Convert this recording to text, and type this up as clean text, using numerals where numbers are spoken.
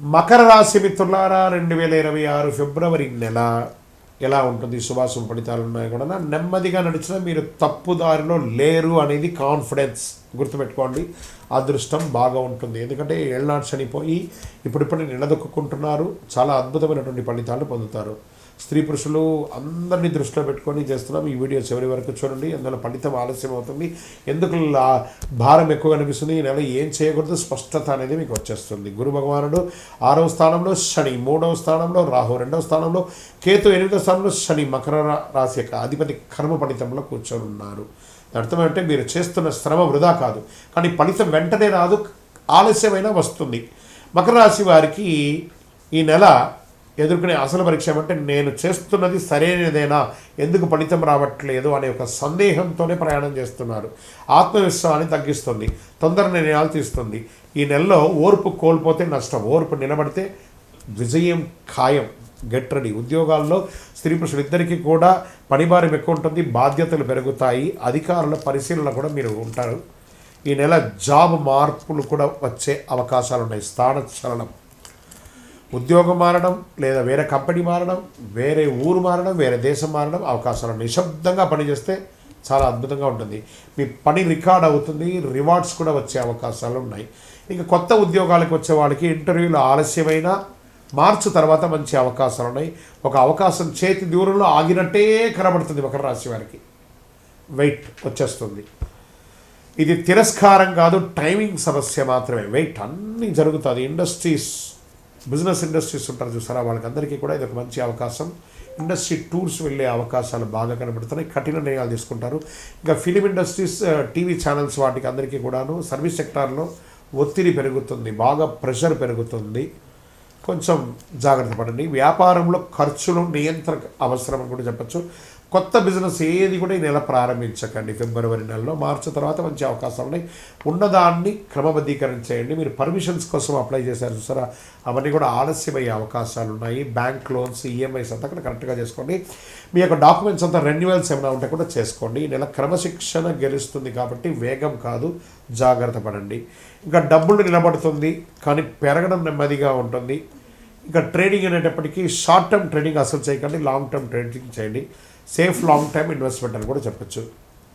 మకర రాశి మిత్రులారా 2026 ఫిబ్రవరి నెల ఎలా ఉంటుంది, శుభాశుభ ఫలితాలు ఉన్నాయి కూడా. నెమ్మదిగా నడిచినా మీరు తప్పుదారిలో లేరు అనేది కాన్ఫిడెన్స్ గుర్తుపెట్టుకోండి. అదృష్టం బాగా ఉంటుంది, ఎందుకంటే ఏళ్ళనాడు చనిపోయి ఇప్పుడిప్పుడు నిలదొక్కుంటున్నారు. చాలా అద్భుతమైనటువంటి ఫలితాలు పొందుతారు. స్త్రీ పురుషులు అందరినీ దృష్టిలో పెట్టుకొని చేస్తున్నాం. ఈ వీడియో చివరి వరకు చూడండి. అందులో ఫలితం ఆలస్యం అవుతుంది. ఎందుకు భారం ఎక్కువ అనిపిస్తుంది, ఈ నెల ఏం చేయకూడదు స్పష్టత అనేది మీకు వచ్చేస్తుంది. గురు భగవానుడు 6వ స్థానంలో, శని 3వ స్థానంలో, రాహు 2వ స్థానంలో, కేతు 8వ స్థానంలో, శని మకర రాశి యొక్క అధిపతి కర్మ ఫలితంలో కూర్చొని ఉన్నారు. అర్థం అంటే మీరు చేస్తున్న శ్రమ వృధా కాదు, కానీ ఫలితం వెంటనే రాదు, ఆలస్యమైనా వస్తుంది. మకర రాశి వారికి ఈ నెల ఎదుర్కొనే అసలు పరీక్ష ఏమంటే, నేను చేస్తున్నది సరైనదేనా, ఎందుకు ఫలితం రావట్లేదు అనే ఒక సందేహంతోనే ప్రయాణం చేస్తున్నారు. ఆత్మవిశ్వాసాన్ని తగ్గిస్తుంది, తొందర నిర్ణయాలు తీస్తుంది. ఈ నెలలో ఓర్పు కోల్పోతే నష్టం, ఓర్పు నిలబడితే విజయం ఖాయం. Get ready. ఉద్యోగాల్లో స్త్రీ పురుషులు ఇద్దరికీ కూడా పనిభారం ఎక్కువ ఉంటుంది, బాధ్యతలు పెరుగుతాయి, అధికారుల పరిశీలన కూడా మీరు ఉంటారు. ఈ నెల జాబ్ మార్పులు కూడా వచ్చే అవకాశాలు ఉన్నాయి. స్థాన చలనం, ఉద్యోగం మారడం, లేదా వేరే కంపెనీ మారడం, వేరే ఊరు మారడం, వేరే దేశం మారడం అవకాశాలు. నిశ్శబ్దంగా పనిచేస్తే చాలా అద్భుతంగా ఉంటుంది. మీ పని రికార్డ్ అవుతుంది, రివార్డ్స్ కూడా వచ్చే అవకాశాలు ఉన్నాయి. ఇంకా కొత్త ఉద్యోగాలకు వచ్చే వాళ్ళకి ఇంటర్వ్యూలు ఆలస్యమైన మార్చి తర్వాత మంచి అవకాశాలు ఉన్నాయి. ఒక అవకాశం చేతి దూరంలో ఆగినట్టే కనబడుతుంది మకర రాశి వారికి. వెయిట్ వచ్చేస్తుంది. ఇది తిరస్కారం కాదు, టైమింగ్ సమస్య మాత్రమే. వెయిట్ అన్నీ జరుగుతుంది. ఇండస్ట్రీస్, బిజినెస్ ఇండస్ట్రీస్ ఉంటారు చూసారా, వాళ్ళకందరికీ కూడా ఇది ఒక మంచి అవకాశం. ఇండస్ట్రీ టూర్స్ వెళ్ళే అవకాశాలు బాగా కనబడుతున్నాయి. కఠిన నిర్ణయాలు తీసుకుంటారు. ఇంకా ఫిలిం ఇండస్ట్రీస్, టీవీ ఛానల్స్ వాటికి అందరికీ కూడాను సర్వీస్ సెక్టార్లో ఒత్తిడి పెరుగుతుంది, బాగా ప్రెషర్ పెరుగుతుంది. కొంచెం జాగ్రత్త పడండి. వ్యాపారంలో ఖర్చులు నియంత్రణ అవసరం అని కూడా చెప్పచ్చు. కొత్త బిజినెస్ ఏది కూడా ఈ నెల ప్రారంభించకండి. ఫిబ్రవరి నెలలో, మార్చి తర్వాత మంచి అవకాశాలు ఉన్నాయి. ఉన్నదాన్ని క్రమబద్ధీకరించేయండి. మీరు పర్మిషన్స్ కోసం అప్లై చేశారు చూసారా, అవన్నీ కూడా ఆలస్యమయ్యే అవకాశాలు ఉన్నాయి. బ్యాంక్ లోన్స్, ఈఎంఐస్ అంతా కూడా కరెక్ట్గా చేసుకోండి. మీ యొక్క డాక్యుమెంట్స్ అంతా రెన్యువల్స్ ఏమైనా ఉంటే కూడా చేసుకోండి. ఈ నెల క్రమశిక్షణ గెలుస్తుంది కాబట్టి వేగం కాదు, జాగ్రత్త పడండి. ఇంకా డబ్బులు నిలబడుతుంది, కానీ పెరగడం నెమ్మదిగా ఉంటుంది. ఇంకా ట్రేడింగ్ అనేటప్పటికీ షార్ట్ టర్మ్ ట్రేడింగ్ అసలు చేయకండి, లాంగ్ టర్మ్ ట్రేడింగ్ చేయండి. సేఫ్ లాంగ్ టర్మ్ ఇన్వెస్ట్మెంట్ అని కూడా చెప్పచ్చు.